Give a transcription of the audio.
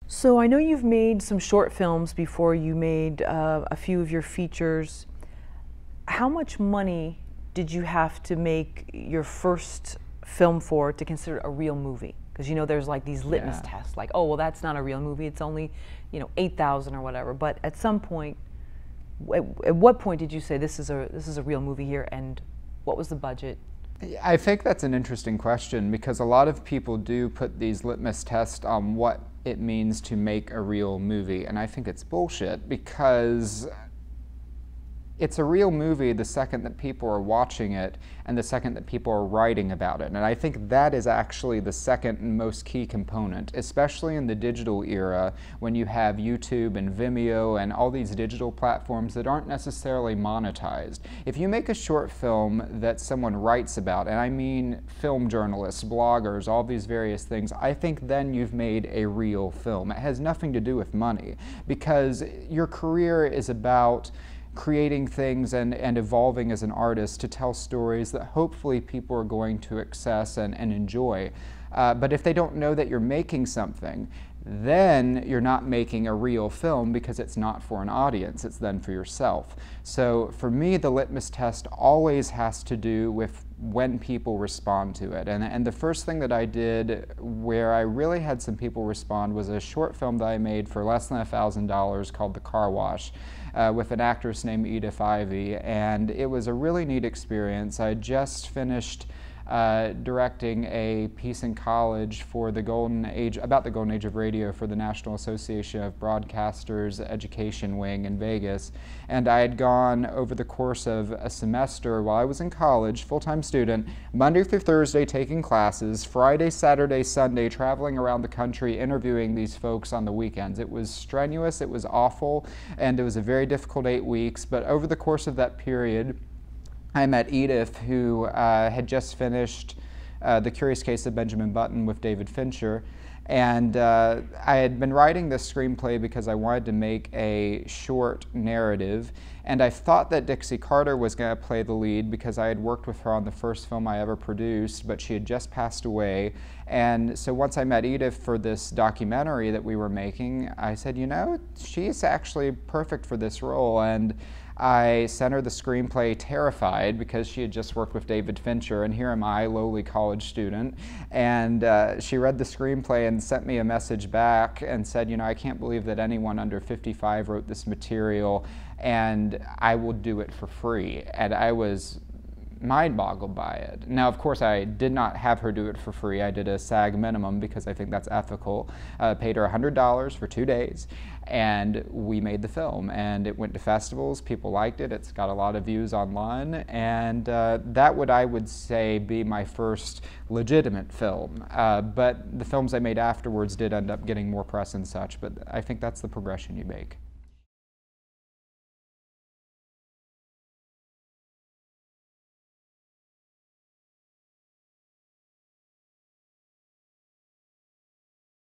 So I know you've made some short films before you made a few of your features. How much money did you have to make your first film for to consider a real movie? Because you know there's like these litmus Yeah. tests, like, oh well, that's not a real movie. It's only, 8,000 or whatever. But at some point, at what point did you say this is a real movie here, and what was the budget? I think that's an interesting question because a lot of people do put these litmus tests on what it means to make a real movie, and I think it's bullshit because it's a real movie the second that people are watching it and the second that people are writing about it. And I think that is actually the second and most key component, especially in the digital era when you have YouTube and Vimeo and all these digital platforms that aren't necessarily monetized. If you make a short film that someone writes about, and I mean film journalists, bloggers, all these various things, I think then you've made a real film. It has nothing to do with money because your career is about creating things and evolving as an artist to tell stories that hopefully people are going to access and enjoy. But if they don't know that you're making something, then you're not making a real film because it's not for an audience, it's then for yourself. So for me, the litmus test always has to do with when people respond to it. And the first thing that I did where I really had some people respond was a short film that I made for less than $1,000 called The Car Wash with an actress named Edith Ivy, and it was a really neat experience. I just finished directing a piece in college for the golden age, about the golden age of radio for the National Association of Broadcasters Education Wing in Vegas. And I had gone over the course of a semester while I was in college, full-time student, Monday through Thursday taking classes, Friday, Saturday, Sunday traveling around the country interviewing these folks on the weekends. It was strenuous, it was awful, and it was a very difficult 8 weeks, but over the course of that period, I met Edith, who had just finished The Curious Case of Benjamin Button with David Fincher. And I had been writing this screenplay because I wanted to make a short narrative. And I thought that Dixie Carter was going to play the lead because I had worked with her on the first film I ever produced, but she had just passed away. And so once I met Edith for this documentary that we were making, I said, you know, she's actually perfect for this role. And I sent her the screenplay terrified because she had just worked with David Fincher, and here am I, lowly college student. And she read the screenplay and sent me a message back and said, you know, I can't believe that anyone under 55 wrote this material, and I will do it for free. And I was mind-boggled by it. Now, of course, I did not have her do it for free. I did a SAG minimum because I think that's ethical. Paid her $100 for 2 days, and we made the film. And it went to festivals. People liked it. It's got a lot of views online. And that would, I would say, be my first legitimate film. But the films I made afterwards did end up getting more press and such. But I think that's the progression you make.